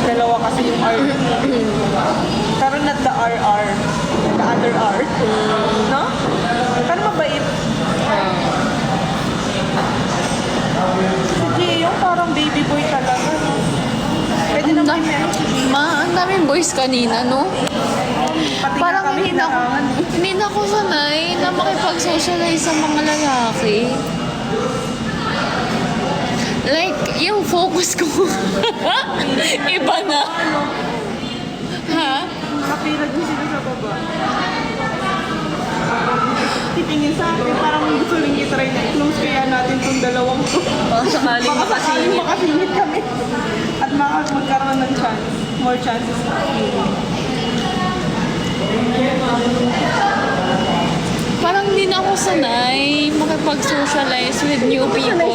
Dalawa kasi yung R. Pero not the RR. The other R. No? Pero mabait. Si Jay, yung parang baby boy talaga. No? Pwede na may meron si Jay. Ang daming boys kanina, no? Pati Parang nga kami hinahangan. hindi na ako sanay na makipag-socialize sa mga lalaki. Like, yung focus ko, iba na. Ha? Nakapila din sila sa baba. Titingin sa akin, parang gusto rin i-try na i-close kaya natin itong dalawang to. Sakaling Baka sakaling makasingit kami. At magkaroon ng chance. More chances na. Parang hindi na ako sanay makipag-socialize with new people.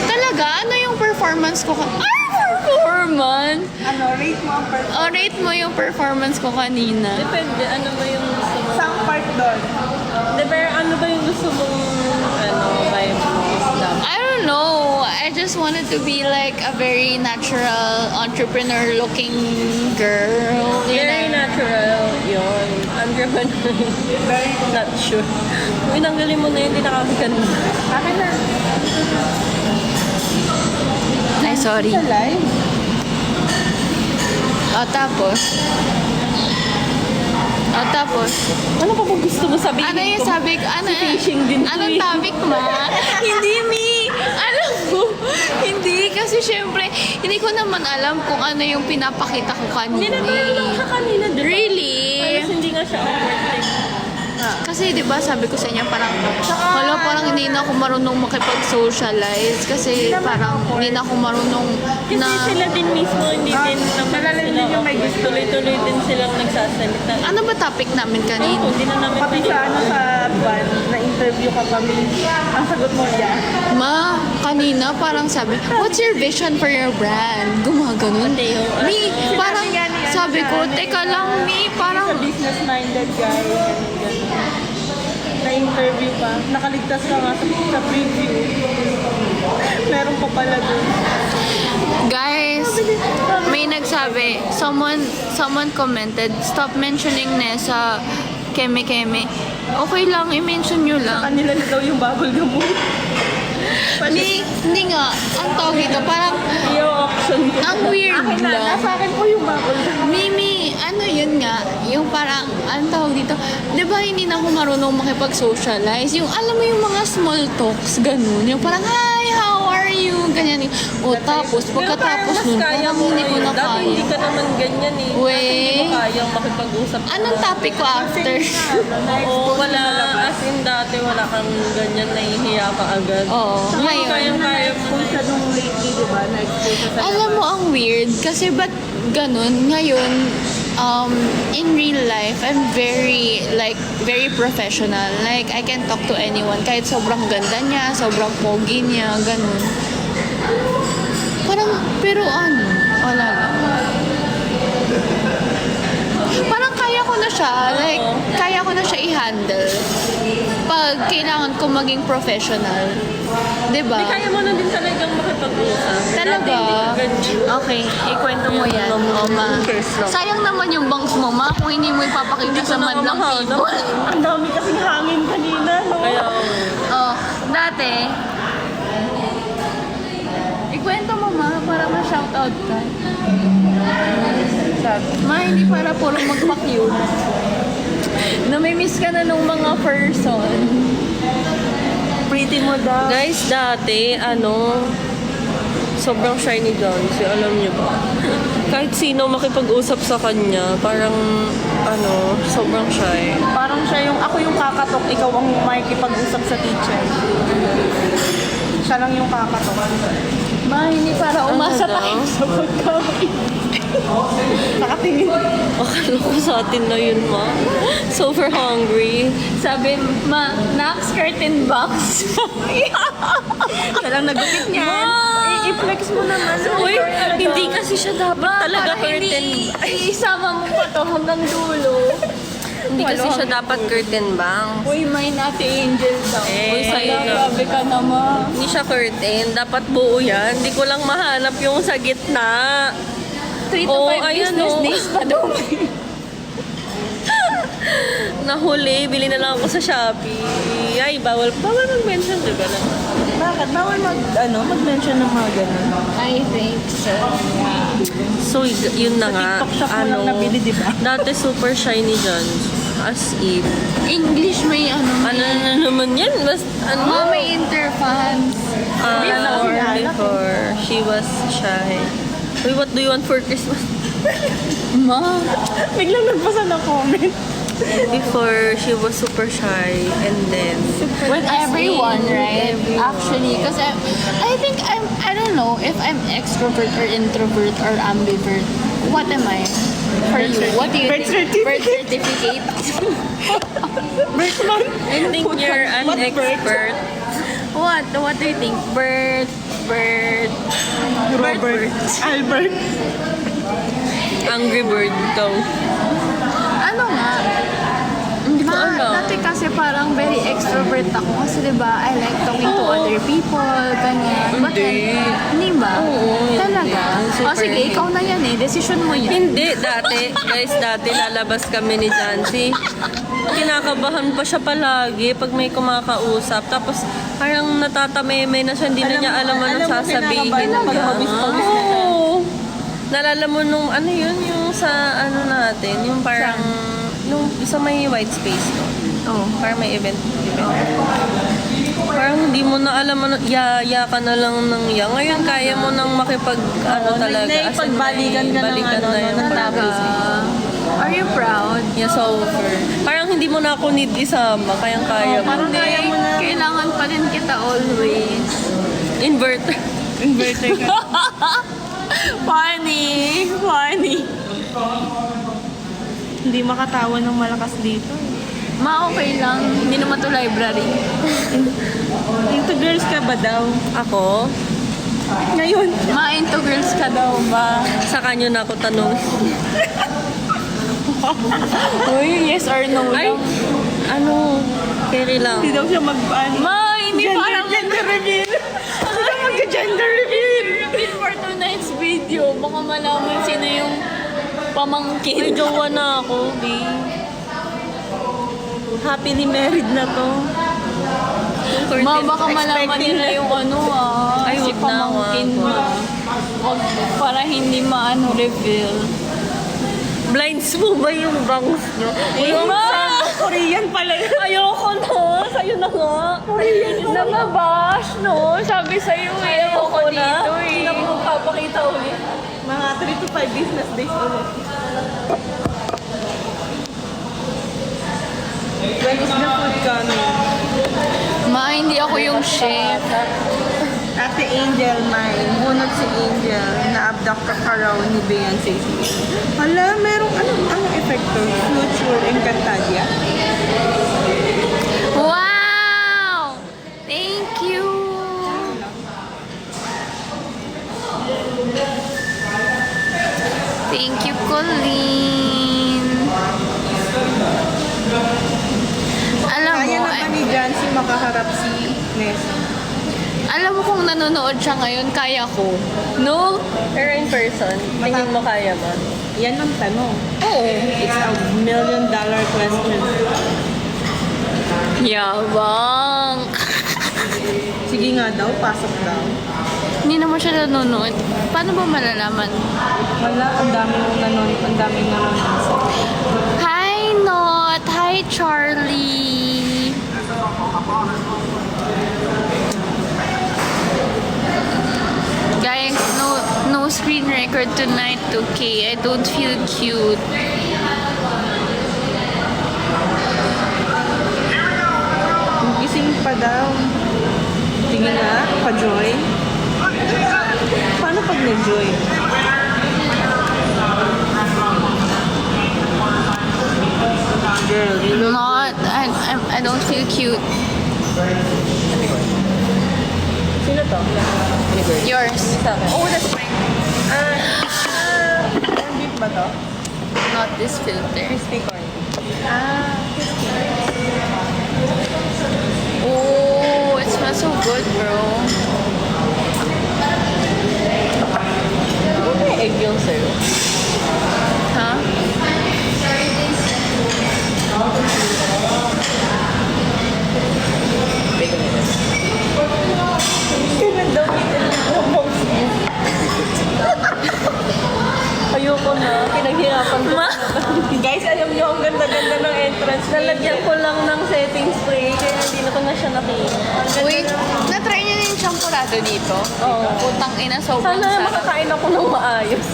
Talaga? Ano yung performance ko? Performance? Ano, rate mo ang person. Rate mo yung performance ko kanina. Depende, ano ba yung gusto mo? Isang part doon. Pero ano ba yung gusto mong, vibe mo? I don't know. I just wanted to be like a very natural, entrepreneur-looking girl. You Very know? natural, yun. Entrepreneur. Very Not sure. Kung inanggalin mo na yun, hindi nakakaganda. akin na. Ay, sorry. Sa live. Tapos, Ano pa ba gusto mo sabihin? ano yung sabi ko? Ano, fishing din to anong eh. topic ma? Hindi, Mi. Alam mo, hindi. Kasi syempre, hindi ko naman alam kung ano yung pinapakita ko Hindi kanina. na tayo lang siya kanina, di ba? Really? Alas hindi nga siya overthink. Kasi 'di ba sabi ko sa inyo parang parang hindi na ako marunong makipag-socialize kasi parang hindi na ako marunong Kasi na sila din mismo, hindi din naman Malalim din yung may gusto. Tuloy-tuloy din silang nagsasalita. ano ba topic namin kanina? Hindi na namin Pati sa ano sa van, na-interview ka kami. Ang sagot mo yan. Ma, kanina parang sabi, what's your vision for your brand? Gumaganon. Hindi, yung Mi, parang sabi ko, teka lang, Mi, Sa parang business-minded guy. Ganun. Na-interview pa. Nakaligtas ka nga sa preview. Meron pa pala dun. guys, may nagsabi, someone commented, stop mentioning Nessa Keme Keme. Okay lang, i-mention nyo lang. Kanila na daw yung bubble gum mo. Hindi nga, ang tawag dito, parang yung option ko. ang weird Akin na, lang. nasa akin po yung bubble gum. Mimi, ano yun nga, yung parang, ang tawag dito, di ba hindi na ako marunong makipag-socialize? Yung, alam mo yung mga small talks, ganun. Yung parang, hi, how are you? Ganyan. O tapos, pagkatapos nun, kaya parang mo hindi ko na Dati hindi kaya. ka naman ganyan eh. Weh. Dati hindi mo kayang makipag-usap. Anong topic ko after? Oo, wala. As in dati wala kang ganyan, nahihiya ka agad. Oo, Ngayon, ngayon. Na-expose siya nung lately, di ba? Na-expose siya sa Alam mo, ang weird. Kasi ba't ganun? Ngayon, in real life, I'm very professional. Like, I can talk to anyone. Kahit sobrang ganda niya, sobrang pogi niya, ganun. Parang, pero ano, wala lang. Parang kaya ko na siya, like, kaya ko na siya i-handle. Pag kailangan ko maging professional. Diba? Hindi kaya mo na din talagang makipag-usap. Talaga? Dati hindi ka ganyan. Okay, ikwento mo yan. O, ma. Sayang naman yung bangs mo, ma, kung hindi mo ipapakita sa na madlang mahanap. people. Ang dami kasing hangin kanina, no? Kaya, Oh, dati, ikwento mo, ma, para ma-shoutout ka. Ma, hindi para puro magpa-cute. Namimiss ka na nung mga person. Pretty mo daw. guys, dati, sobrang shy ni Johnson, alam niyo ba? Kahit sino makipag-usap sa kanya, parang, sobrang shy. Parang siya ako yung kakatok, ikaw ang makikipag-usap sa teacher. Siya lang yung kakatok. Ma, hindi para umasa daw? tayo sa pagkain. Nakatingin. Akala ko sa atin na yun, ma. Super hungry. Sabi, ma, Nax curtain box. Siya lang nagupit niya. I-flex mo naman. Uy, hindi kasi siya dapat talaga Para curtain. hindi isama mo pa to hanggang dulo. Hindi kasi siya dapat curtain bang. Uy, may Ate Angel daw. Eh, Uy, sa'yo ayun na. grabe ka naman. Hindi siya curtain. Dapat buo yan. Hindi ko lang mahanap yung sa gitna. 3 3 to Oo, 5 ayan, business oh. days pa daw. Nahuli, bili na lang ako sa Shopee. Ay, bawal mag-mention, di ba? Bakit? Bawal mag-mention ng mga ganun. I think so. So, yun na nga. TikTok shop mo lang nabili, di ba? Dati super shiny dyan. As in. English may ano. Ano na naman yan? Mga may interfans. Before, she was shy. Uy, what do you want for Christmas? Ma. Biglang nagbasa ng comment. Before, she was super shy. And then, With everyone, right? Actually, because I think I don't know if I'm extrovert or introvert or ambivert. What am I? For you, what do you Birth think? Birth certificate? I think you're an What expert. What? What do you think? Birth. Robert. Albert. Angry bird daw. Ano nga? Hindi ko alam. Dati kasi parang very extrovert ako. Kasi diba, I like talking to other people, ganyan. But then, hindi ba? Oo, Talaga? hindi. O sige, Super ikaw na yan eh. Decision mo yan. Hindi, dati lalabas kami ni Jancy. Kinakabahan pa siya palagi pag may kumakausap. Tapos parang natatameme na siya, hindi na niya alam ano sasabihin kinakabahan pag niya. hobbies-hobbies na siya. Oo. Nalala mo nung ano yun, yung sa ano natin, yung parang, nung sa may white space no? Oh. Parang may event. Parang hindi mo na alam ano, yaya ka na lang ng Ngayon kaya mo nang makipag ano talaga. As in, Nakipagbalikan ka ng balikan ano, na yung ng Talaga. Are you proud? Yeah, so parang hindi mo na ako need isama, kaya mo. Parang kaya mo na. Kailangan pa rin kita always. Inverter. Inverter ka. Funny. Hindi makatawa ng malakas dito. Okay lang. Hindi naman to library. Into girls ka ba daw? Ako, Ngayon. Into girls ka daw ba? sa kanya na ako tanong. Uy, yes or no Ay, lang. ano, carry lang. Hindi daw siya mag-ano. Hindi parang Gender reveal. Hindi daw mag-gender reveal. for tonight's video. Baka malaman sino yung pamangkin. May jowa na ako, B. Happily married na to. Baka malaman Expecting nila na. yung Ay, si wag na, pamangkin wag. mo. Wag, para hindi reveal. Blinds mo ba yung bangs nyo? Korean pala yun. Ayoko na. Sa'yo na nga. Namabash, no? Sabi sa'yo eh. Ayoko dito eh. Hindi na ako magpapakita ulit. Mga 3 to 5 business days ulit. When is the food coming? Hindi ako yung chef. Ate Angel, bunot si Angel. Na-abduct ka raw ni Beyonce. Hala, merong anong epekto? Future Encantadia? Wow! Thank you! Thank you, Colleen. Alam Kaya mo, naman ni Jancy makaharap si Nessa. alam mo kung nanonood siya ngayon, kaya ko. No? Pero in person, tingin mo kaya ba? Yan ang tanong. Oo. It's a $1 million question. Yabang. Sige nga daw, pasok daw. Hindi naman siya nanonood. Paano ba malalaman? Wala, ang daming nanonood. Hi, Not! Hi, Charlie! Guys, no screen record tonight, okay? I don't feel cute. Gising pa daw. Tingin nga, pa-join. Paano pag nag-join? Girl, you look Not, I don't feel cute. Sino to? Yours. Oh, that's fine. corned beef ba to? Not this filter. Crispy corn. Oh, it smells so good, bro. Ano may egg yung sa'yo? Ha? Ayoko na. Pinaghirapan ko. Guys, alam niyo, ang ganda-ganda ng entrance. Nalagyan ko lang ng setting spray kaya hindi na ko na siya nakita. Uy, na-try niyo na yung champurado dito? Oo. Putang ina, sobrang Sana sarap. makakain ako ng maayos.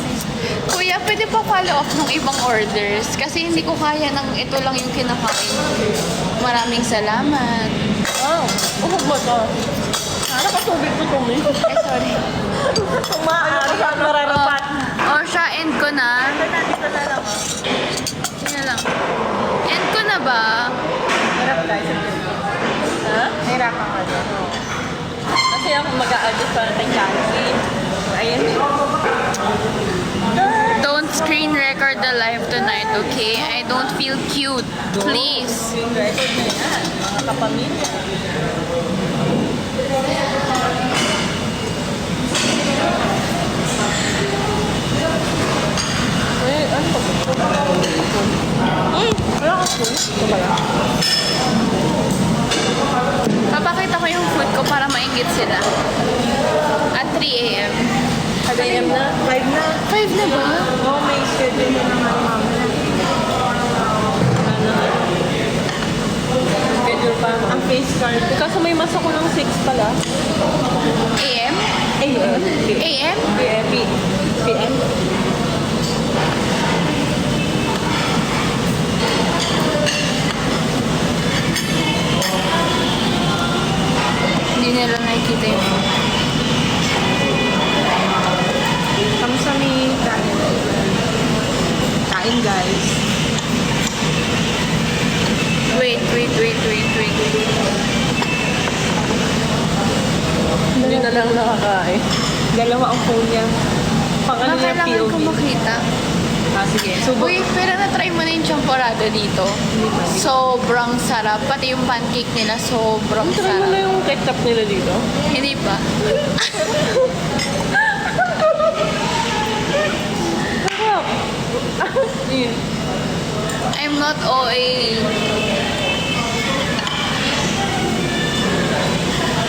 Kuya, pwede pa follow up ng ibang orders kasi hindi ko kaya ng ito lang yung kinakain. Maraming salamat. Wow. Uhog mo to. Sana patubig ko tumi. Eh, sorry. Maaari ka mararapat. Or siya, end ko na. Dito na lang. Sige lang. End ko na ba? Hirap guys. Ha? Hirapan ka doon. Kasi ako mag-a-adjust para kay Chancy. Ayan. Don't screen record the live tonight, okay? I don't feel cute. Please. Yung record na yan. Mga kapamilya. Eh, ano ba? Wala ka po. Ito ba lang? Papakita ko yung food ko para maingit sila. At 3 a.m. 5 a.m. na? 5 na. 5 na ba? Oh, may schedule na naman mamaya. Schedule pa. Ang face card. Kaso may mas ako ng 6 pala. AM? AM. AM? PM. Hindi nila nakikita yung food. Kamusta may kain? Kain guys. Wait. Hindi na lang nakakain. Dalawa ang phone niya. Pang ano niya Kailangan ko POV. makita. Ah, sige. Subo. Uy, pero na-try mo na yung champorado dito. Sobrang sarap. Pati yung pancake nila, sobrang Try mo na sarap. yung ketchup nila dito. Hindi pa. Sarap! I'm not OA.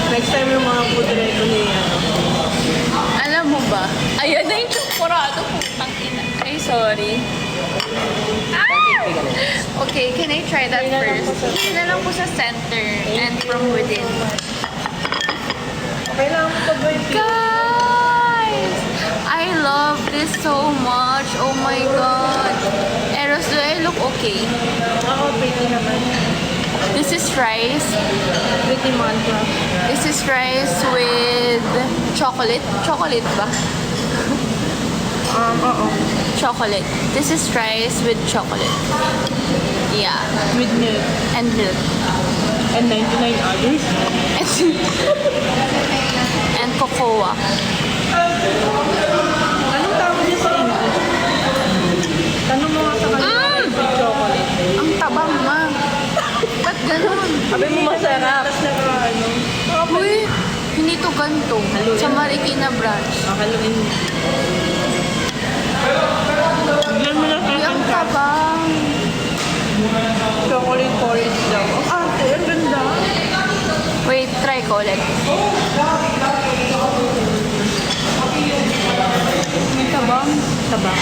Next time yung mga food reco ni Alam mo ba? Ayan na yung champorado. Putang ina. Ay, sorry. Okay, can I try that first? Hindi na lang po sa center and from within. Kailangan mo pa ba yung Guys! I love this so much. Oh my God. Eros, do I look okay? Ako, pretty naman. This is rice. Pretty mantra. This is rice with chocolate. Chocolate ba? Oo. Chocolate. This is rice with chocolate. Yeah. With milk. And milk. And 99 others. And cocoa. Anong tawag niya sa English? Tanong mo nga sa kanila. With chocolate. Ang tabang, ma. Ba't ganun? Sabi mo masarap. Tapos naka ano. Uy, hindi to ganito. Sa Marikina branch. Haluin mo. Bigyan mo lang Uy, ang sa tabang. chocolate porridge daw. Ah, ate, ang ganda. Wait, try ko ulit. Tabang. Taba.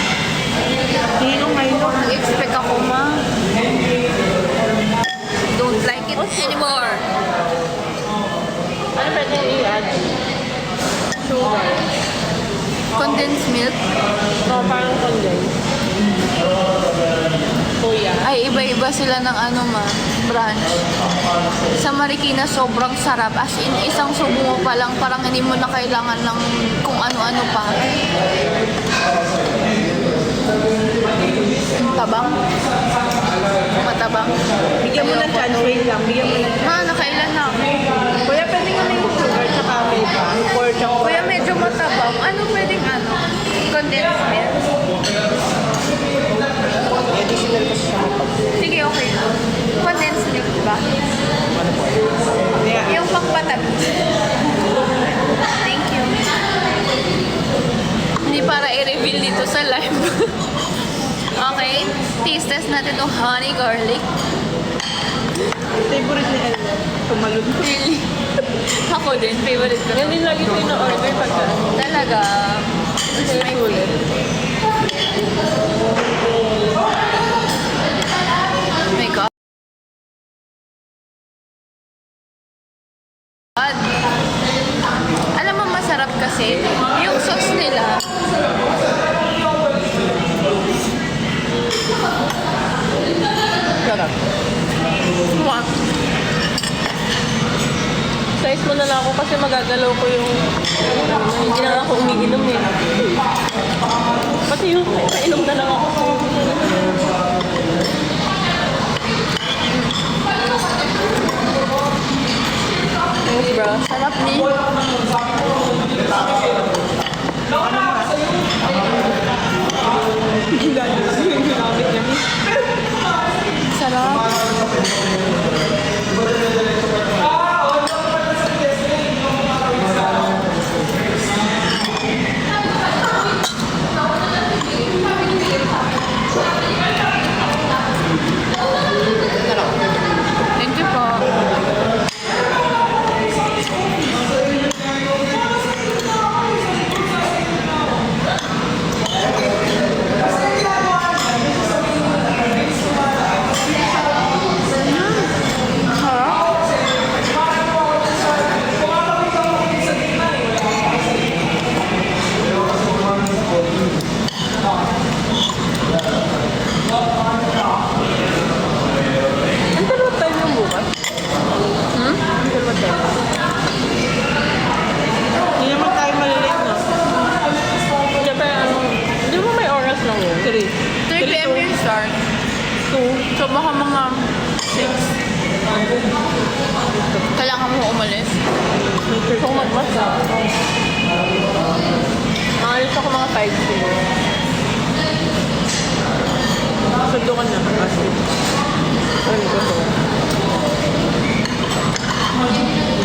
Hindi ko ngayon. Nag-expect ako, ma. Don't like it anymore. Ano pwede i-add? Sugar. Condensed milk. So, parang condensed. Kuya. Ay, iba-iba sila ng ano, ma. Branch. Sa Marikina, sobrang sarap. As in, isang subo mo pa lang, parang hindi mo na kailangan ng kung ano-ano pa. Tabang. Matabang. Bigyan mo ng chance. Wait lang. Bigyan mo ng chance. Ma, nakailan na ako. Kuya, pwede nga na yung sugar tsaka may pa. Or chocolate. Kuya, medyo matabang. Ano pwedeng ano? Condensed milk? Additional kasi siya. Sige, okay lang. Condensed milk ba? Yeah. Yung pangpatabi. Thank you. Hindi para i-reveal dito sa live. Okay, taste test natin itong honey garlic. Favorite ni Ella. Tumalun. Really? Ako din, favorite ko. Yan din lagi ko ina-order pagka. Talaga. It's my favorite. Oh my God. Alam mo, masarap kasi yung sauce nila. Sarap. Wow. Size mo na lang ako kasi magagalaw ko yung hindi na ako umiinom eh. Pati yung kainom na lang ako. Thanks, bro. Sarap ni. Sarap. Thank you po. Ang dalawa tayo yung bukas. Ang dalawa tayo. Hindi naman tayo malilate, no? Siyempre, hindi mo may oras lang yun. 3. 3 p.m. yung start. 2. So baka mga 6. Kailangan mo umalis. Kung magmas na. Maalis ako mga 5 siguro. Sundukan na. Kasi. Ano ko to?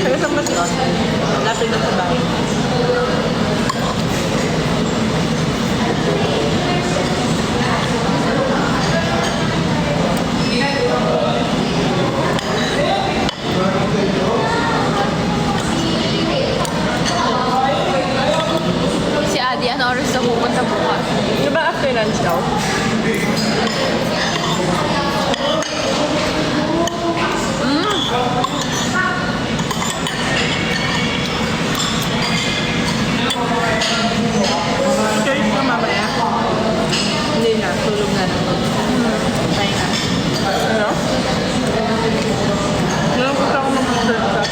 Taga saan ba sila? Lapit na sa bahay. Si Adi, ano oras na pupunta bukas? Di ba after lunch daw? Church ka mamaya? Hindi na. Tulog na lang. Tayo na. Ano? Ngayon gusto ako mag-church ka.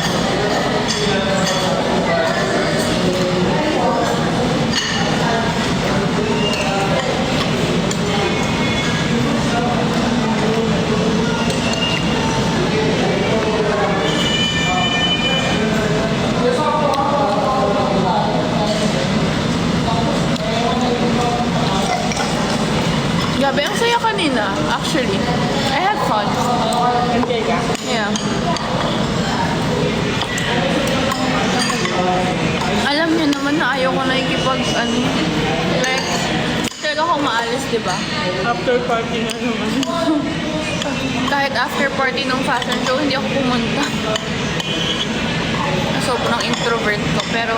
Gabi, ang saya kanina, actually. I had fun. Enjoy ka? Yeah. Alam niyo naman na ayaw ko nakikipag, like, talaga akong maalis, di ba? After party na naman. Kahit after party ng fashion show, hindi ako pumunta. Sobrang introvert ko, pero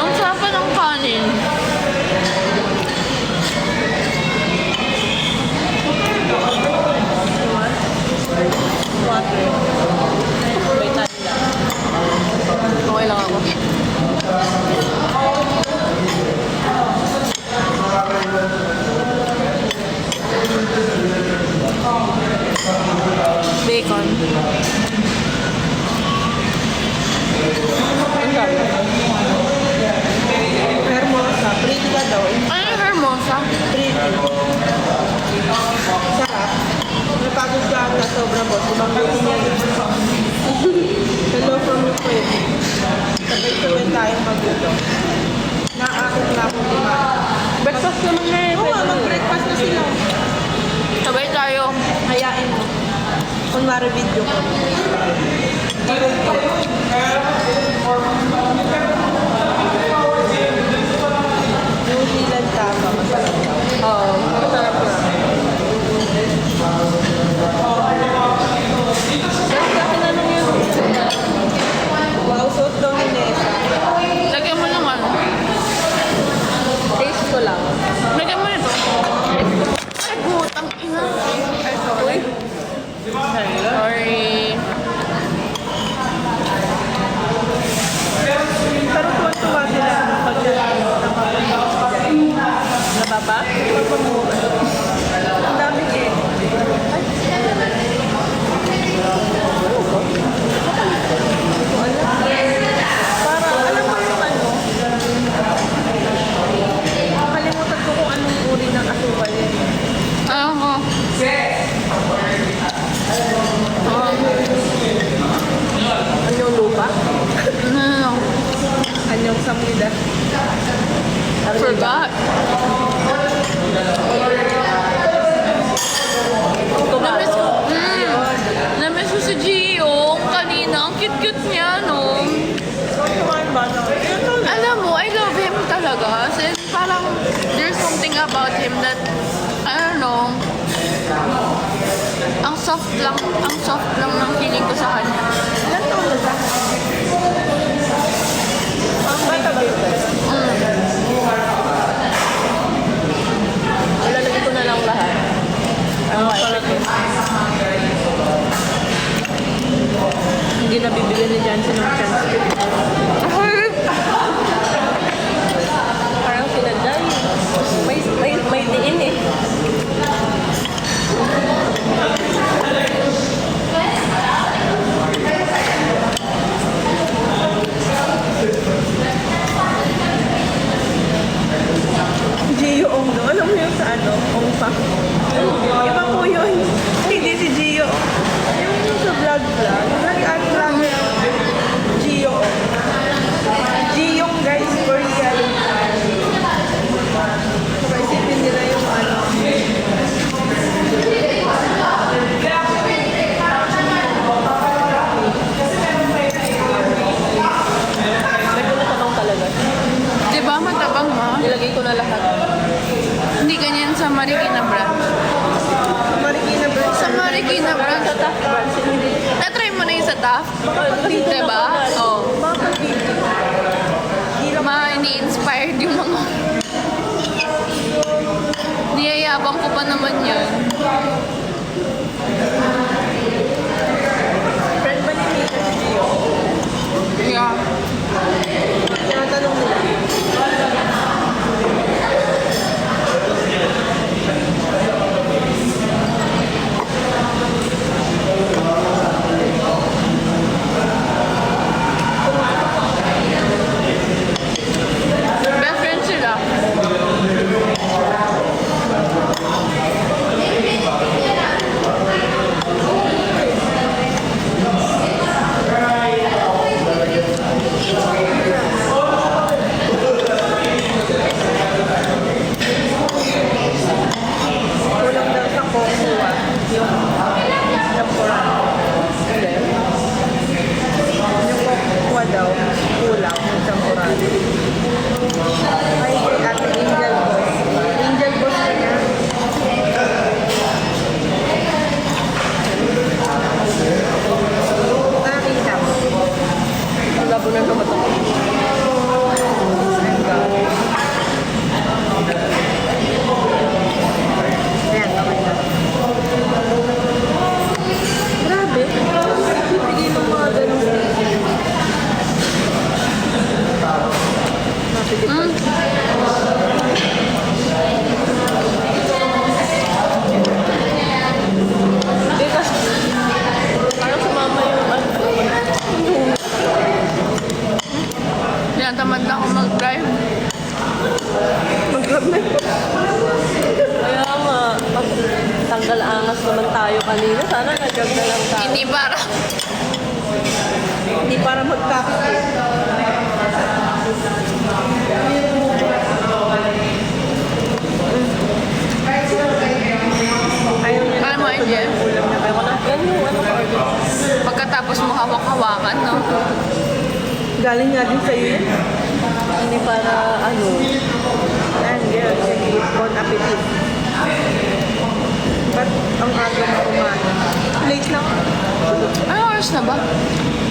ang sarap pa ng kanin. Water. May tayo lang. Okay lang ako. Bacon. Ang sabi? Hermosa. Pretty ka daw. Ano yung hermosa? Pretty. Sarap. Napagod ka ata sobra boss. Ibang buti niya. Hello from Ukraine. Sabay-sabay tayong magluto. Naakit na akong kumain. Breakfast naman na eh. Oo nga, mag-breakfast na sila. Sabay tayo. Hayain mo. Kunwari video ko. New Zealand tama. Masarap daw. Oo, masarap yun. Guys, tinanong yun. Wow, suot daw ni Nessa. Lagyan mo naman. Taste ko lang. Lagyan mo nito. Ay, butang ina. Ay, sorry. Sorry. Pero tuwa-tuwa sila pag Nababa? ang dami eh. Para, alam mo yung ano? Nakalimutan ko kung anong uri ng asukal yan. Alam ko. Anyong lupa? No. Anyong samwida. Forgot. Namiss ko. Namiss ko si Gio kanina. Ang cute-cute niya, no? Tuwan ba? Alam mo, I love him talaga. Kasi parang there's something about him that, I don't know, ang soft lang ng feeling ko sa kanya. Ilan taon na siya? Ang bata ba yun? Ilalagay ko na lang lahat. Hindi na bibigyan ni Jansen ng chance. Parang sinadya yun. May diin eh. Gio Ong no? Alam mo yung sa ano? Ong pa. Iba po yun. Hindi si Gio. Yung sa vlog. Nag-add lang Gio Ong. Giyong guys, Korean. So, isipin nila yung ano. Medyo natabang talaga. Diba matabang, ma? Nilagay ko na lahat. Hindi ganyan sa Marikina branch. Marikina Bird. Sa Marikina branch. Sa top branch, hindi. Na-try mo na yung sa Taft? Diba? Oo. Hindi-inspired yung mga... Niyayabang ko pa naman yun. Friend ba ni Mika si Gio? Yeah. Tinatanong nila. Best friends sila. Kulang daw sa Kokua. Yung temporal. Yung Kokua daw, kulang yung temporal. Ay, kay Ate Angel Boss. Angel Boss ka niya. Nakakita mo. Labo na naman ako. Ayan, okay na. Grabe. Bibigay mo mga ganun. Hindi kasi, parang sumama yung ano. Tinatamad na ako mag-drive. Mag-grab na. Kaya nga, pag tanggal angas naman tayo kanina, sana nag-grab na lang tayo. Hindi para. Hindi para magkakit. Ayaw niya Paano mo, na Angel? ulam na. Ayoko na. Yan yung ano Pagkatapos mo hawak-hawakan, no? Galing nga din sa'yo yun. Hindi para ano. And girl, sige, bon appetit. Ba't ang aga mo kumain? Late lang. Anong oras na ba?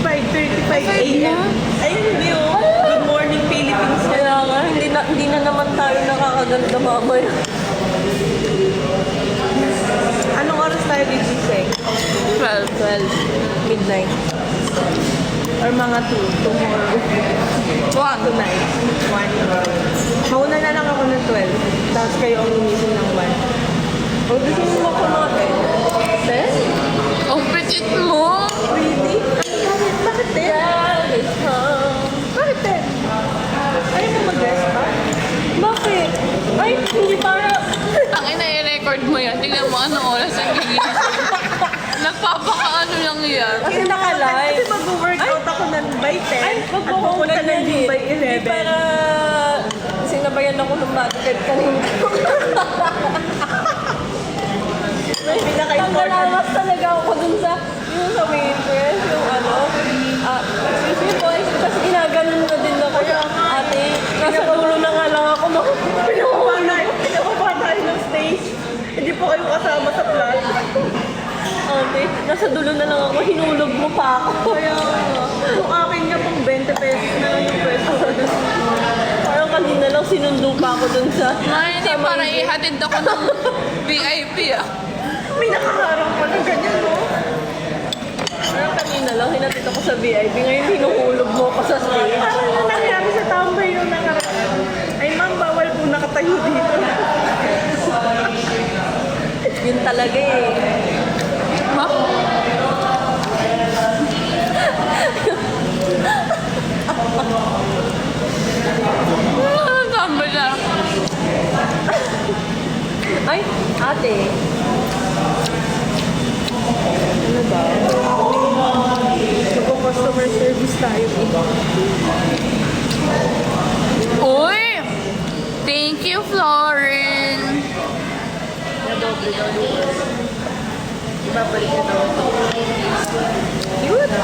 5:35 Ay, a.m. Ay, hindi oh. Good morning, Philippines. Kaya nga, hindi na naman tayo nakakaganda mamaya. Anong oras tayo gigising? 12. 12. Midnight. Or mga 2 tomorrow? 1. Tonight. 1. Mauna na lang ako ng 12. Tapos kayo ang gumising ng 1. O, gusto mo ba kumain? Sis? Ang petit mo! Really? Bakit 10? Yes, Bakit 10? Ayaw mo mag-rest pa? Bakit? Ay, hindi para... Ang ina i-record mo yan. Tingnan mo anong oras ang gigising. Nagpapakaano lang yan. Kasi naka-live. Kasi mag-workout ako ng by 10. Ay, at pupunta ng gym by 11. Hindi para... Sinabayan ako ng bad kanina. May pinaka-important. Nangalawas talaga ako dun sa... Yung sa waitress, yung ano... excuse me po, kasi ginaganon na din ako. Ate, nasa dulo na nga lang ako. Pinapapa tayo ng stage. Hindi po kayo kasama sa plan. Ate, nasa dulo na lang ako. Hinulog mo pa ako. Kaya yung akin nga pang 20 pesos na lang yung pwesto ko dun. Parang kanina lang sinundo pa ako dun sa... Hindi para ihatid ako ng VIP ah. May nakaharang pa ng ganyan, no? Parang kanina lang hinatid ako sa VIP. Ngayon hinuhulog mo ako sa stage. Parang yung nangyari sa tambay yung nakaraan. Ay ma'am, bawal po nakatayo dito. Yun talaga eh. Ha? Tama na. Ay, ate. Ano ba? Mag-customer service tayo. Uy! Thank you, Florin. Ibabalik ito. Cute.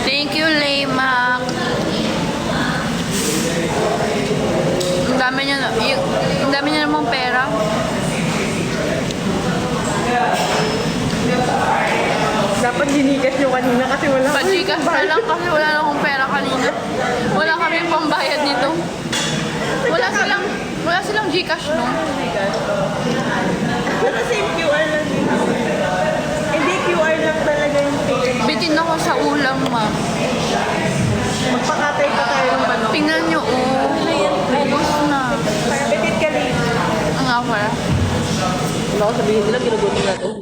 Thank you, Laymac. Ang dami niya namang pera. Dapat ginigas nyo kanina kasi wala Pachikas na lang kasi wala na akong pera kanina. Wala kami pambayad nito. Wala silang Gcash, no? Pero same QR lang dito. Hindi, QR lang talaga yung pay. Bitin ako sa ulam, ma'am. Magpakatay pa tayo ng manok. Tingnan nyo, oh. Ubus na. Petit ka rin. Ang nga pala. Wala ko sabihin nila, ginugutom natin.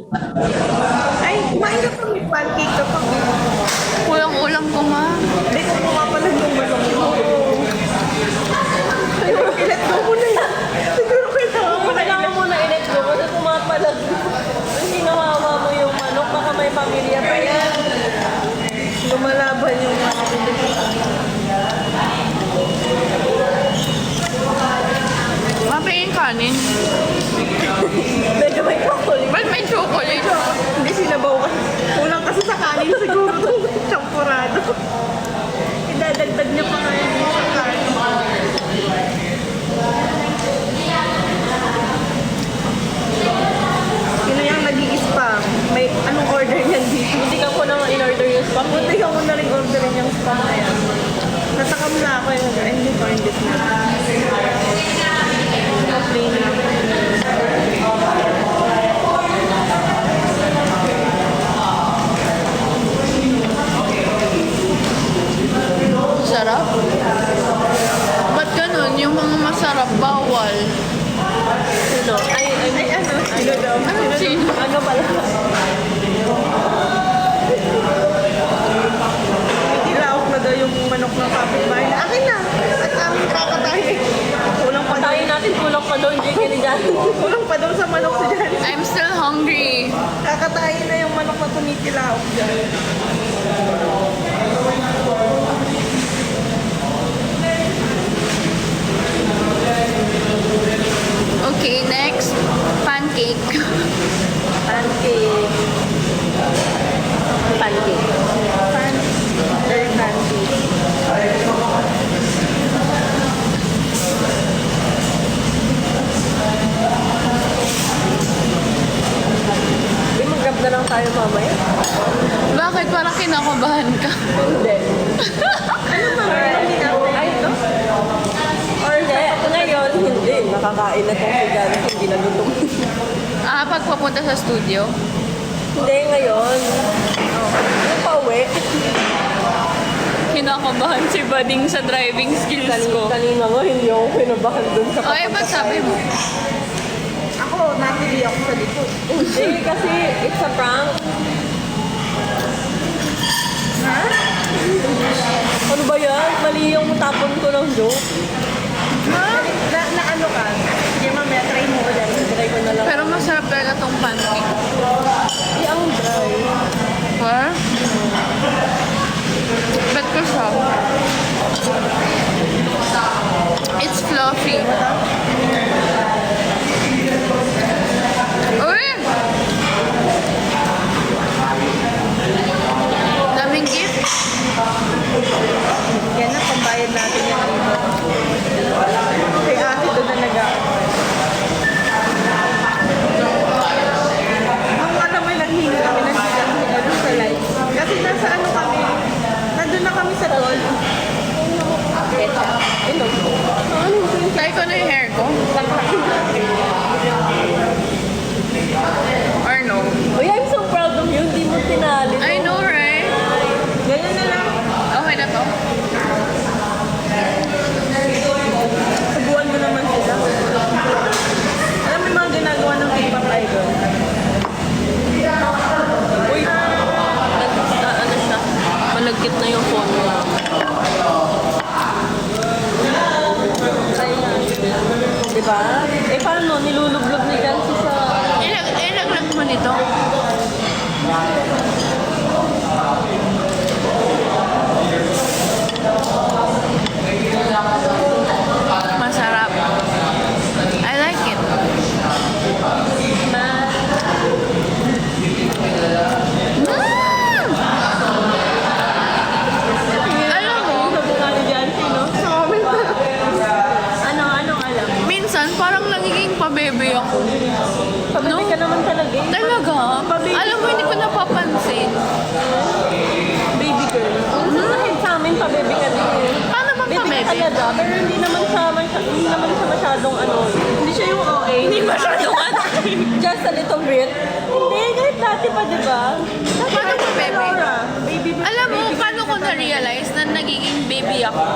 Ay, kumain ka pa may pancake ka pa. Kulang ulam ko, ma'am. Hindi ko pumapalag yung manok mo. Siguro ilat ko muna yan. Siguro kailangan mo na Kailangan mo na i-let go kasi pumapalag. Ang ginawawa mo yung manok, baka may pamilya pa yan. lumalaban yung manok. Mapingin kanin. Medyo may chocolate. Ba't may chocolate? Hindi sinabaw ka. Kulang kasi sa kanin siguro itong champurado. Idadagdag niya pa nga yung sa kanin. Sino yung nag-i-spam? May anong order niyan dito? Hindi ka po nang in-order yung spam. Buti ka mo na rin orderin yung spam na yan. Natakam na ako yung ay hindi ko hindi na. Complain na ako. Sarap. Ba't ganun? Yung mga masarap, bawal. Ano? Ay, Ano? Sino daw? Sino? ano pala? Tilaok na daw yung manok ng kapitbahay na akin na. At amin kakatahin. Kulang pa daw. Patayin natin kulang pa doon, Jake ni Jan. Kulang pa daw sa manok si Jan. I'm still hungry. Kakatahin na yung manok na tumitilaok dyan. Okay, next. Pancake. Pancake. Pancake. Very fancy. Di mag-grab na lang tayo mamaya. Bakit parang kinakabahan ka? Hindi. Ano mga Ay, ito? Or hindi. Ngayon, hindi. Nakakain na tong si Jancy. Hindi na luto. Pag papunta sa studio? Hindi, ngayon. Yung pauwi. Kinakabahan si Bading sa driving skills ko. Kanina nga, hindi ako kinabahan dun sa O, ba't sabi mo? Ako, napili ako sa likod. Hindi, kasi it's a prank. Ha? Ano ba yan? Mali yung tapon ko ng joke. Ha? Na ano ka? Sige, mamaya, try mo ulit. Try ko na lang. Pero masarap talaga tong pancake. Di ang dry. Ha? Bet ko siya. It's fluffy. Uy! Daming gift. Yan na, pambayad natin yung dito. Kay ate doon na Nung alam mo, naghinga kami ng hinga doon sa live. Kasi nasa ano kami, nandun na kami sa doll. Try ko na yung hair ko. Or no? Uy, I'm so proud of you. Hindi mo tinali. I know, right? Ganyan na lang. Okay na to. Subuan mo naman sila. Alam mo yung mga ginagawa ng K-pop idol? Uy, ano siya? Malagkit na yung phone mo. Diba? Eh, paano? Nilulublog ni Jancy sa... Ilaglag mo nito. Masarap. I like it. Alam mo, Sa mukha ni Jancy, no? Anong alam? minsan parang nagiging pabebe ako. Pabili ka naman talaga eh. Talaga? Alam mo, hindi ko napapansin. Baby girl. Kahit sa amin, pabebe ka din eh. Paano bang Baby ka pabebe? talaga, pero hindi naman siya masyadong ano. Hindi siya yung OA. Hindi masyadong ano. Just a little bit. Hindi, kahit dati pa, di ba? Paano pabebe? Baby, Alam mo, paano ko na-realize na nagiging baby ako?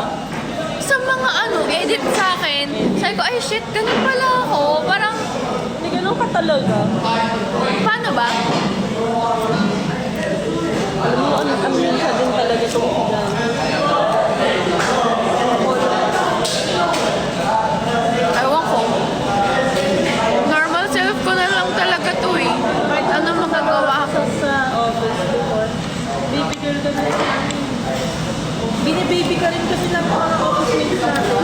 Sa mga edit sa akin, sabi ko, ay shit, ganun pala ako. Parang, hindi ganun ka talaga. paano ba? Alam mo, amnesia din talaga itong sigan. Ewan ko. Normal self ko na lang talaga to eh. Kahit ano magagawa ko. Sa office before. Baby girl ka din. Bini-baby ka rin kasi ng mga office mates natin.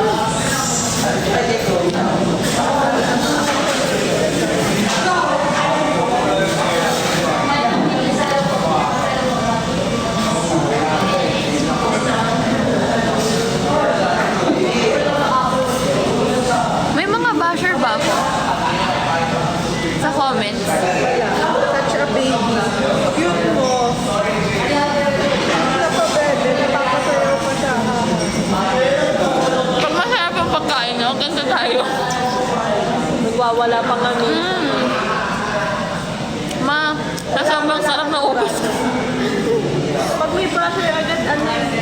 May mga basher ba ako? Sa comments? Such a baby. Cute mo. Napabebe, napapasayaw pa siya. Pag masarap ang pagkain, no? Ganda tayo. Nagwawala pa kami. Ma, sa sobrang sarap na ubos. Pag may basher agad,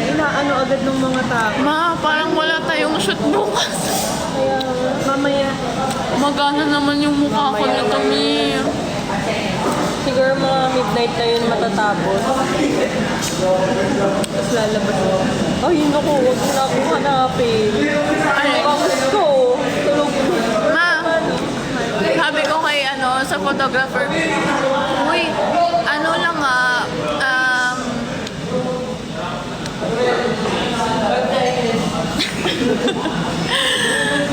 inaano agad ng mga tao. Ma, parang wala tayong shoot bukas. Kaya mamaya, Magana naman yung mukha ko nito, Mir. Siguro mga midnight na yun matatapos. tapos lalabas mo. Ay, naku, huwag mo na akong hanapin. Ay. Bakit ko? Tulog mo. Ma, sabi ko kay sa photographer, uy, ano lang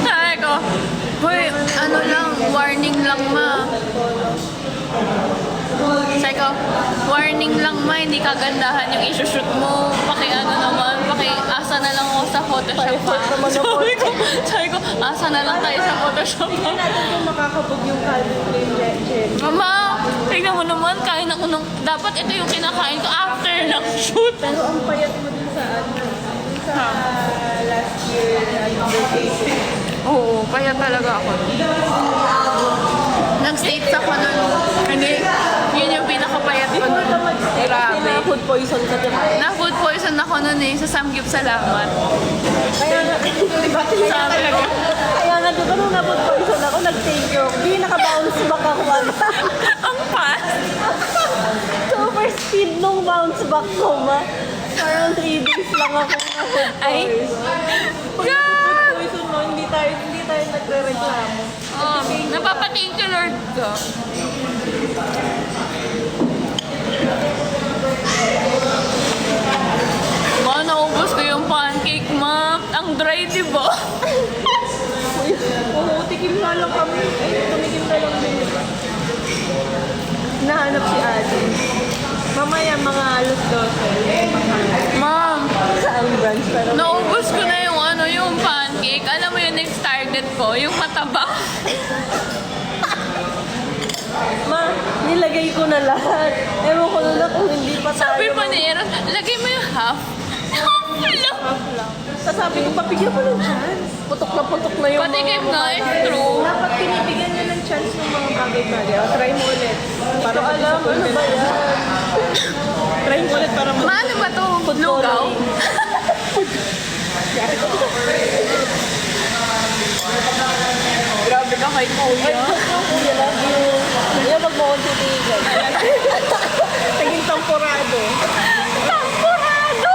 sabi ko, uy, ano lang, morning lang ma, hindi kagandahan yung isushoot mo. Ano naman, asa na lang ako sa Photoshop ha. Sabi ko, asa na lang tayo sa Photoshop ha. Tingnan natin kung makakabog yung Calvin Klein legend. Mama, tignan mo naman, kain ako ng, dapat ito yung kinakain ko after ng shoot. Pero ang payat mo din sa sa last year vacation. Oo, kaya talaga ako. Nag-states ako nun. Hindi, yun yung pinakapayat ko nun. Grabe. Food poison ka diba? Na-food poison ako nun eh, sa Samgyup Salamat. Kaya nga, Sabi ko. kaya nga diba nung na-food poison ako, nag-take yung, di naka-bounce back ako. Ang fast. Super speed nung bounce back ko, ma. Parang 3 days lang ako na-food Ay. poison. God! Poison mo, hindi tayo nagre-reklamo. Napapatingin ka Lord ko. Ma, naubos ko yung pancake, ma. Ang dry, di ba? Oo, tikim na lang kami. Ay, tumikim na lang din. Nahanap si Ate. Mamaya mga alas 12. Ma'am, Saan branch? Pero naubos ko na yung yung pancake. Alam mo yung next target ko, yung mataba. ma, nilagay ko na lahat. Ewan ko na kung hindi pa tayo. Sabi pa ni Eros, lagay mo yung half. Hello. Sasabi ko, papigyan mo ng chance. Putok na yung Patikim nga, it's true. Dapat pinibigyan niya ng chance ng mga bagay-bagay. O, try mo ulit. Para alam, ano ba yan? Try mo ulit para Ma, ano ba to? Lugaw? Grabe ka kay Kuya. Kuya, love you. Kuya, wag mo akong titigan. Naging temporado. Tampurado!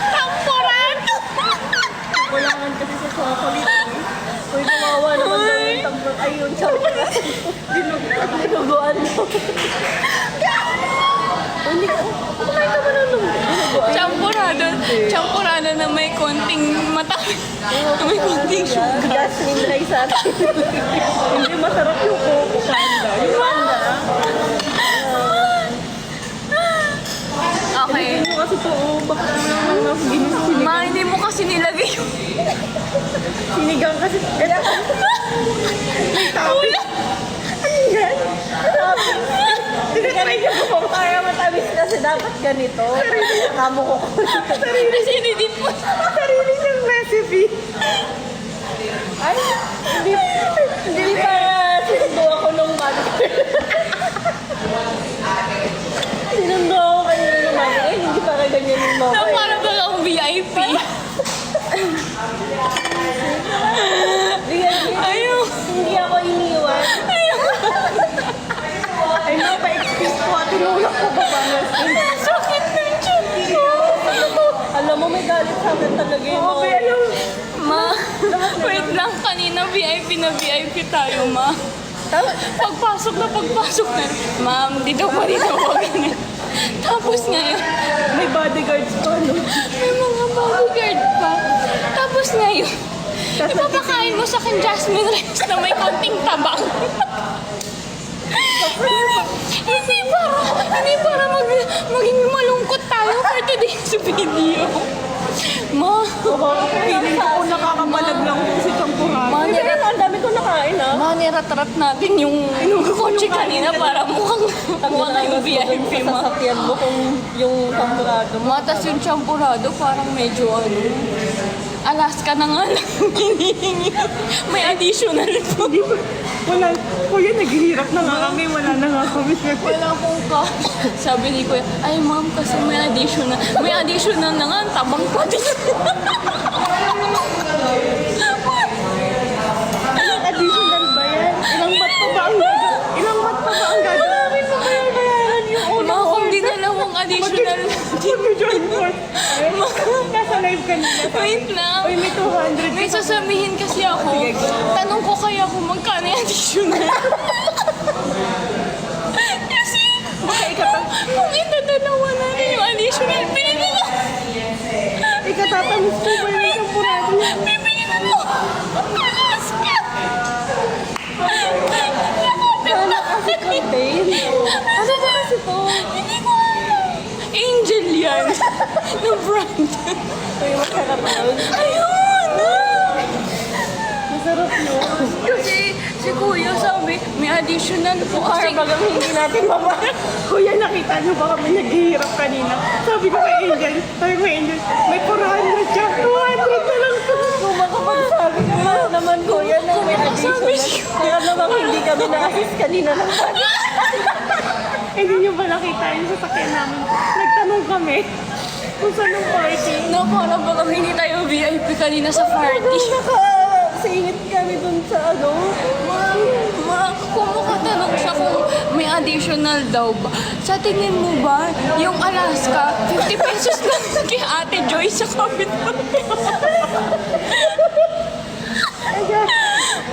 Tampurado! Kulangan kasi sa chocolate. Uy, kawawa naman daw yung tambor. Ayun, sabi ka. Dinuguan mo. Hindi ka. Kumain ka ba ng dinuguan? Champurado na may konting matamis. May konting sugar. Jasmine rice sa atin. Hindi masarap yung coco panda. Yung panda. Okay. Hindi mo kasi to, bakit naman na ginisinigang. Ma, hindi mo kasi nilagay yung... Sinigang kasi. Eto. May topic. Ano yan? Tinatry niyo po. Para matamis kasi dapat ganito. Kamo ko. Kasi nidip mo. Sarili niyang recipe. Ay, hindi para sinundo ako nung mother. Sinundo ako kanina nung mother. Ay, hindi para ganyan yung mama. Na parang ba akong VIP? Ayaw. Hindi ako iniwan. Ay, napa-excuse po at tinulak ko ba ba? Sakit ng tiyan ko. Alam mo, may galit sa akin talaga yung Oo, mama. pero Ma, wait lang. Kanina VIP na VIP tayo, ma. Pagpasok na. Ma'am, dito pa. Tapos ngayon, may bodyguards pa, no? may mga bodyguard pa. Tapos ngayon, ipapakain mo sa akin jasmine rice na may konting tabang. Hindi para maging malungkot tayo for today's video. Ma, Feeling ko kung nakakamalag lang po si Champuhan. Ma, Pero ang dami ko nakain, ah. niratrat natin yung kotse kanina para mukhang yung VIP, Sa ma. sasakyan mo kung yung tampurado mo. Matas yung champurado, parang medyo Alaska na nga lang hinihingi. May additional po. Wala, kuya, naghihirap na nga kami. Wala na nga kami. Wala pong cash. Sabi ni Kuya, ay ma'am, kasi may additional. May additional na nga, ang tabang pa din. Ilang additional ba yan? Ilang mat pa ba ang gagawin? Ilang mat pa ba ang gagawin? Marami pa ba yung bayaran yung una? Mga kung dinalawang additional. Mag-join for. Nasa live kanina. Wait lang. Uy, may 200. May sasabihin kasi ako. Tanong ko kaya kung magkano yung additional. Kasi kung itadalawa natin yung additional, pili na lang. Ikatatamis ko ba yung champurado? Bibili na mo. Alaska. Sana kasi contain. Ano ba kasi to? ng brand. Uy, masarap yun. Ayun! Masarap yun. Kasi si Kuya sabi, may additional po. Para Kasi bagang hindi natin Kuya, nakita niyo ba kami naghihirap kanina? Sabi ko kay Angel, may 400 siya, 200 na lang to. Kung makapagsabi ka nga naman, kuya, na may additional. Kaya namang hindi kami na-assist kanina ng Hindi niyo ba nakita yung sasakyan namin? Nagtanong kami kung saan ang party. no, parang baka hindi tayo VIP kanina sa party. Singit kami dun sa ano. Kung makatanong siya kung may additional daw ba, sa tingin mo ba, yung Alaska, 50 pesos lang kay Ate Joy sa kapit.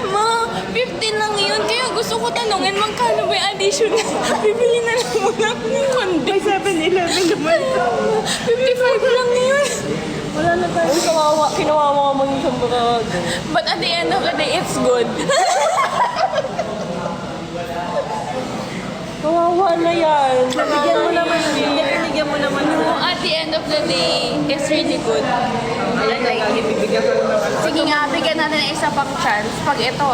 Ma, 15 lang yun. Kaya gusto ko tanongin, magkano may additional? Bibili na lang muna ng kundi. May 7-Eleven naman. 55 lang yun. Wala na tayo. Uy, kinawawa mo yung siyang But at the end of the day, it's good. Kawawa na yan. Binigyan mo naman yun. Binigyan mo naman yun. At the end of the day, it's really good. Sige nga, bigyan natin ng isa pang chance. Pag ito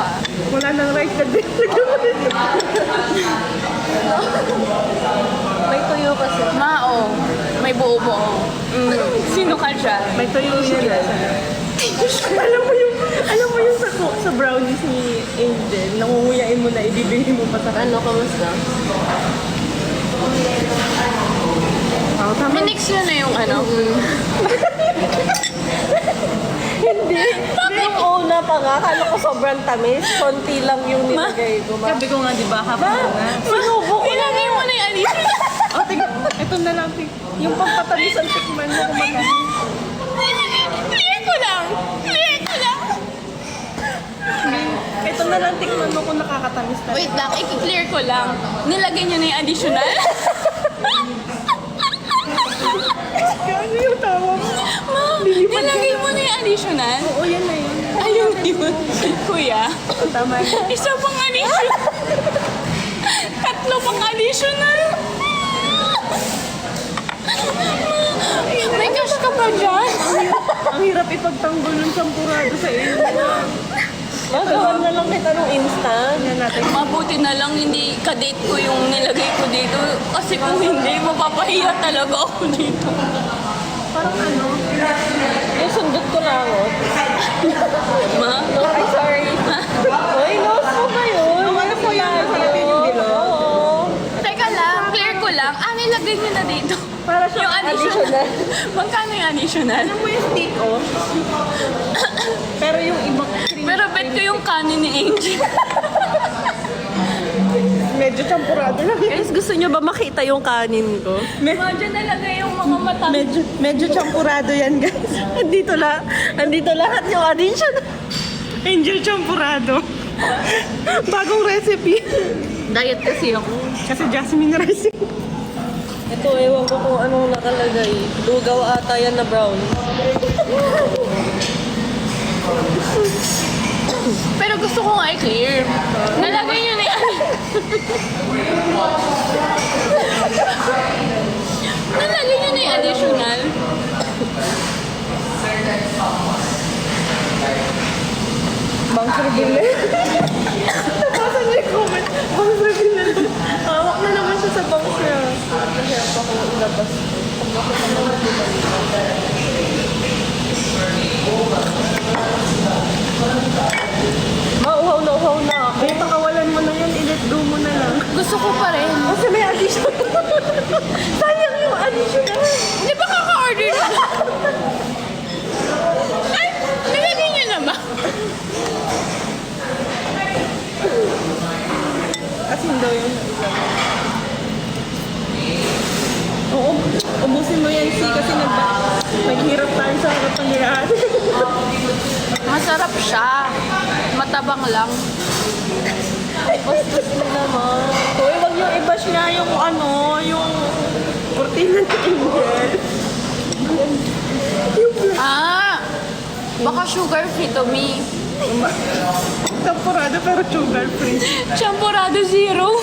Wala nang rice na din. May tuyo kasi. Mao, may buo-buo. Sino ka siya? May tuyo siya. alam mo yung sa brownies ni Angel, nangunguyain mo na, ibibigay mo pa sa kanya. Ano, kamusta? Oh, tama. Minix yun na yung ano. Hindi. Yung una pa nga, kala ko sobrang tamis. Konti lang yung nilagay ko. Sabi ko nga, di ba, hapon na. Sinubo ko na. Ilagay mo na yung additional. O, ito na lang. Yung pampatamis ang tikman mo kung magkano. Clear ko lang. Clear ko lang. Ito na lang, tikman mo kung nakakatamis na. Wait lang, i-clear ko lang. Nilagay niyo na yung additional? Ano yung tawa mo? Ma, nilagay mo na yung additional? Oo, yan na yun. Ayun yun. Kuya, Tama yun. isa pang additional. Tatlo pang additional. May cash ka pa dyan? Ang hirap ipagtanggol ng sampurado sa iyo. Magawan na lang kita nung instant. Yan natin. Mabuti na lang hindi ka-date ko yung nilagay ko dito. Kasi kung hindi, mapapahiya talaga ako dito. Parang ano? Yung sundot ko lang, oh. Ma? Ay, sorry. Uy, nose mo ba yun? Ano po yun? Masarap yun yung bilog? Oo. Teka lang, clear ko lang. Nilagay niyo na dito. Para siya Yung additional. Magkano yung additional? Alam mo yung steak, oh? Pero yung ibang cream. Pero bet ko yung kanin ni Angel. Medyo champurado lang. Guys, gusto nyo ba makita yung kanin ko? Imagine talaga yung mga mata. Medyo champurado yan, guys. Andito lahat yung addition. Angel champurado. Bagong recipe. Diet kasi ako. Kasi jasmine rice. Ito, ewan ko kung anong nakalagay. Lugaw ata yan na brown. Pero gusto ko nga i-clear. Nalagay niyo na yung Nalagay niyo na yung additional. Bangs rebille. Nabasa niyo yung comment. Bangs rebille. Hawak na naman siya sa bangs niya. Nahirap ako ilabas. Uhaw na ako. May pakawalan mo na yan. I-let go mo na lang. Gusto ko pa rin. Kasi may additional. Sayang yung additional. Di ba kaka-order na? Ay, nilagay niyo na ba? Asin daw yun. Oo, ubusin mo yan, si kasi naghirap tayo sa harapan ni Ate. Masarap siya. Matabang lang. Bastos mo naman. Hoy, wag yung i-bash nga yung ano, yung kurtina ni Angel. Baka sugar free to me. Tempurado pero sugar free. Champurado zero.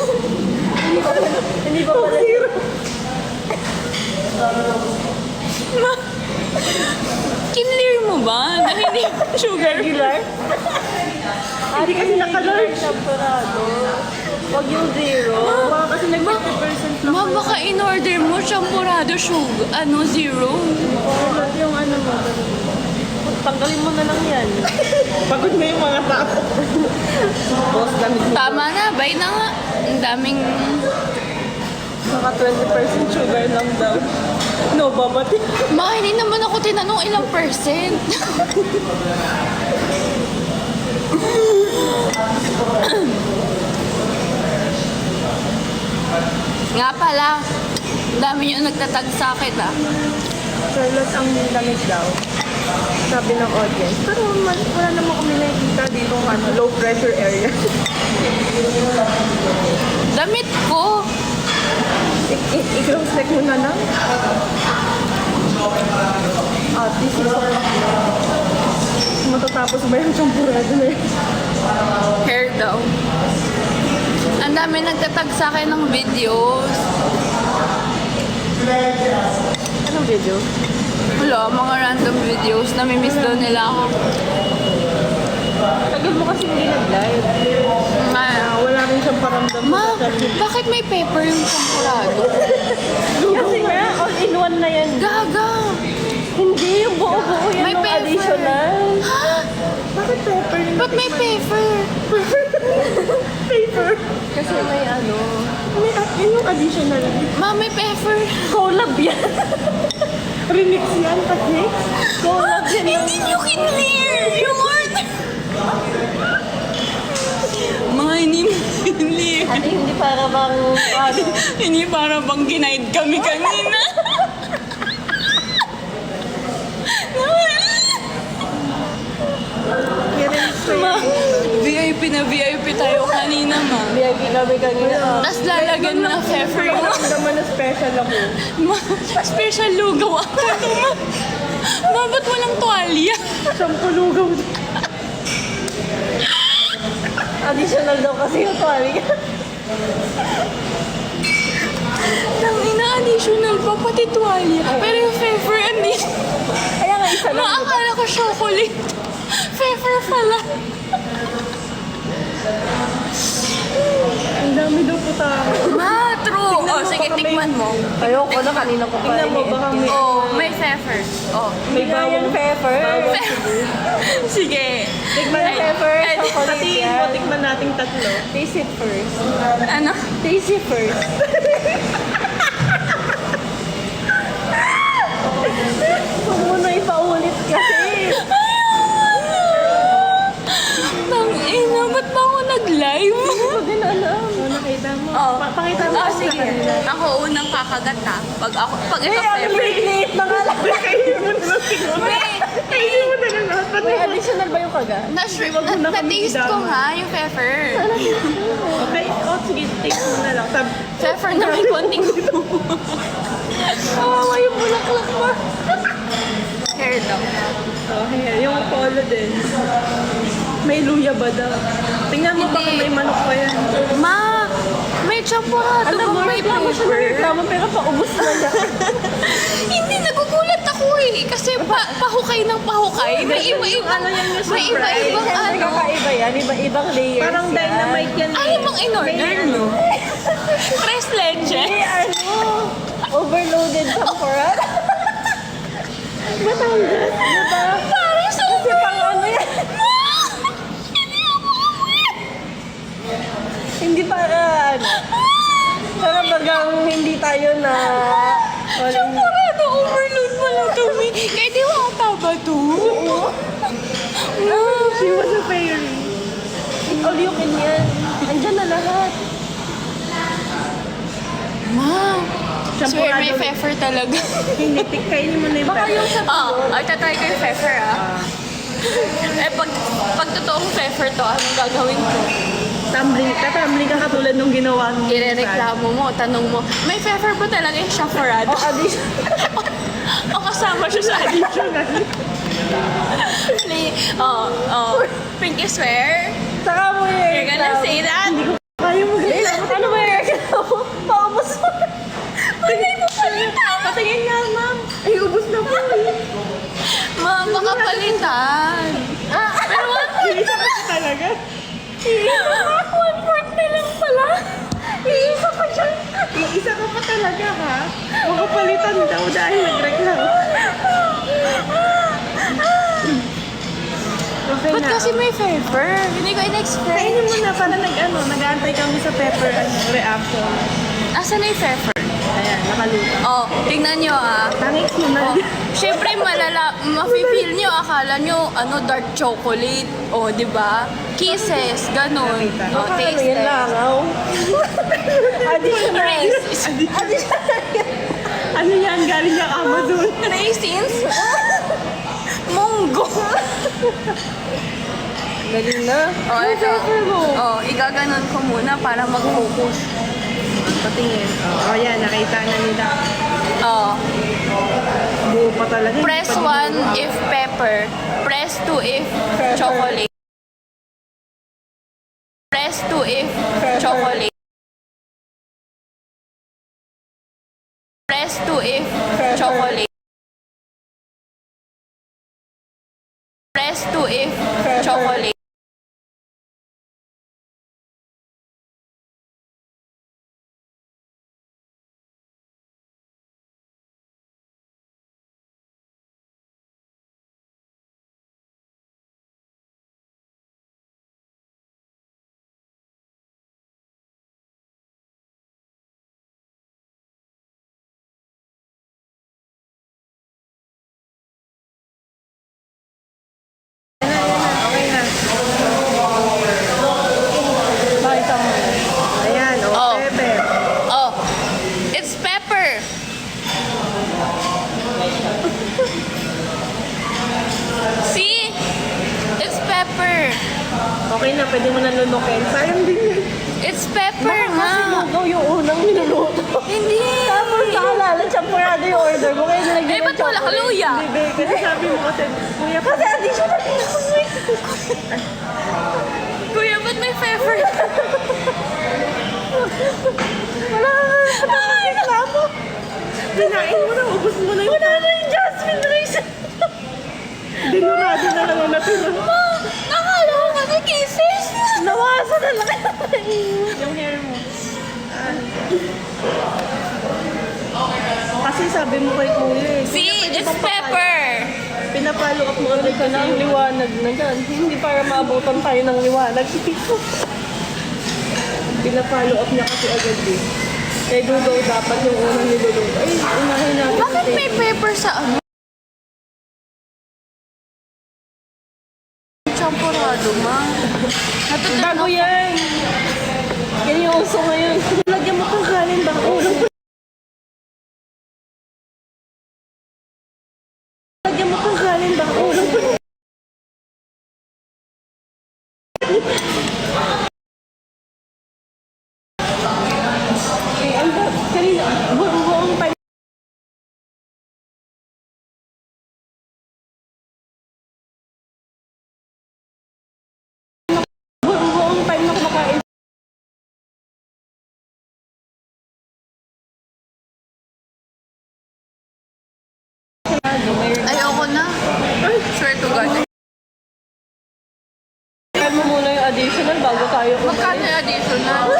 Hindi ba pala? Zero. Ma, ba? Na hindi sugar. Regular? Hindi kasi naka-large. Champurado. Wag yung zero. Baka kasi nag-50% lang. Ma, baka in-order mo champurado sugar, zero. Yung ano mo. Tanggalin mo na lang yan. Pagod na yung mga tao. Boss, damit mo. Tama na, buy na nga. Ang daming... Saka 20% sugar lang daw. No, babati. Ma, hindi naman ako tinanong ilang percent. Nga pala, ang dami yung nagtatag sa akin ah. Charlotte ang lamig daw. Sabi ng audience. Pero wala naman kami nakikita dito low pressure area. Damit ko. I-close neck mo na lang. This is matatapos ba yung champurado na yun? Hair daw. Ang dami nagtatag sa akin ng videos. Anong video? Wala, mga random videos. Namimiss daw nila ako. Tagal mo kasi hindi nag-live. Wala rin siyang paramdam. Ma, bakit may paper yung champurado? Kasi nga, all-in-one na yan. Gaga! Hindi, yung buo-buo yan May ng paper. additional. Ha? Bakit pepper yung Ba't may paper? paper? Kasi may ano. Yun yung additional. Ma, may paper. Collab yan. Remix yan, kasi. Collab yan. Hindi nyo kinlear yung order. Mga hindi mo kinlear. Ate, hindi para bang ano. Hindi para bang ginaid kami kanina. Ma, VIP na VIP tayo kanina, ma. VIP kami kanina. Tapos lalagyan mo ng pepper yung Naman na special ako. ma, special lugaw ako to, ma. Ma, ba't walang tuwalya? Shampoo lugaw. Additional daw kasi yung tuwali. Nang ina-additional pa, pati tuwalya. Pero yung pepper, hindi. Kaya nga isa lang. Ma, akala ko chocolate. Pepper pala. Ang dami daw po tao. Ma, true. Oh, sige, baka may- tikman mo. Ayoko na, kanina ko pa Tingnan mo, baka may... Oh, may pepper. Oh. May Hindi nga yan bawang. pepper. Sige. Tikman May pepper, Ay, chocolate Pati yan. mo, tikman nating tatlo. Taste it first. Ano? Taste it first. Huwag mo na ipaulit kasi. Tang ina, ba't ba ako nag-live? Hindi ko din alam. Nakita mo. Oh. Pakita mo. Oh, sige. Ako unang kakagat ha. Pag ito Eh, ang pepper. liit na nga lang. Kainin mo na lang siguro. Kainin mo na lang lahat. Ba't May additional ba yung kaga? Na-taste ko nga yung pepper. Okay, sige, taste mo na lang. Pepper na may konting Kawawa yung bulaklak mo. hair daw. Okay, yung polo din. May luya ba daw? Tingnan mo, baka Hindi. may manok pa yan. Ma, may champurado Alam mo, ba may reklamo siya na paper? reklamo, pero paubos na niya. Hindi, nagugulat ako eh. Kasi pahukay ng pahukay. May iba-ibang, may iba-ibang Siyempre, ano. kakaiba yan. Iba-ibang layers Parang yan. dynamite yan. Ayaw mong in-order, no? Tres leche. Eh, ano? Overloaded champurado. Batangas, diba? Parang Kasi super. pang ano yan. Hindi para ano. Para bagang hindi tayo na... Champurado overload pala kami. Kaya di wata ba to? She was a fairy. All you can yan. Andyan na lahat. Ma, swear may Champurado. pepper talaga. Hindi, kainin mo na yung Baka pepper. yung sa Ay, tatry ko yung pepper Eh, pag totoong pepper to, anong gagawin ko? Tumbling ka katulad nung ginawa mo. Irereklamo mo, tanong mo, may pepper ba talaga yung champurado? O kasama siya sa additional? Pinky swear? Saka mo yung You're gonna say that? Kaya mo ganyan. Ano ba yung reklamo? Paubos mo. Hindi mo palita! Patingin nga, ma'am. Ay, ubos na po. Ma, baka palita 1/4 na lang pala. Iisa pa siya. Iisa ka pa talaga, ha? Makapalitan daw dahil nagreklamo. Okay Ba't na. kasi may pepper? Hindi ko in-expect. Kainin mo na para nag-aantay kami sa pepper reaction. Asan na yung pepper? Ayan, nakaluto. Oh, tingnan nyo Tangik mo na. Oh, syempre mafe-feel nyo, akala nyo, dark chocolate. Oh, di ba? Kisses, ganun. Oh, taste Yan test. langaw. Additional. Raisins. Ano yan? Galing yung Amazon. Raisins? Munggo. Galing na. Oh, ito. Oh, igaganon ko muna para mag-focus. Patingin. Oh, yan. Nakita na nila. Oh. Buo pa talaga. Press 1 if pepper. Press 2 if chocolate. Press 2 if chocolate. Press 2 if chocolate. Press 2 if chocolate. Okay na. Bakit mo? Ayan. Oh. Pepper. Oh, it's pepper. See? It's pepper. Okay na. Pwede mo na lunukin. Sayang din yun. It's pepper nga. Sinugaw yung unang niluluto. Hindi. Tapos nakalala, champurado yung order mo. Kaya nilagyan Eh, ba't wala ka luya? Hindi, kasi sabi mo kasi, kuya, kasi additional Kuya, ba't may pepper? Wala ka. Reklamo. Dinain mo na, ubus mo na yung... Wala na yung Jasmine Rice. Dinurado na lang ang natira. Nakala ko kasi kisses. Nawasa na lang yung hair mo. Kasi sabi mo kay kuya eh. See, it's pepper. Pinapalo up mo ulit ka na ang liwanag na dyan. Hindi para maabutan tayo ng liwanag. Pinapalo up niya kasi agad eh. Kaya dugaw dapat yung unang niluluto. Ay, unahin natin. Bakit may pepper sa ano? Champurado, ma. Bago yan! Yan yung uso ngayon. Lagyan mo kang kanin ba? Ulam pa. Lagyan mo kang kanin ba? Ulam pa. Ay, ang kanina, buong pa. Buong time na kumakain. Ayoko na. Swear to God. Kaya mo muna yung additional bago tayo. Magkano yung additional?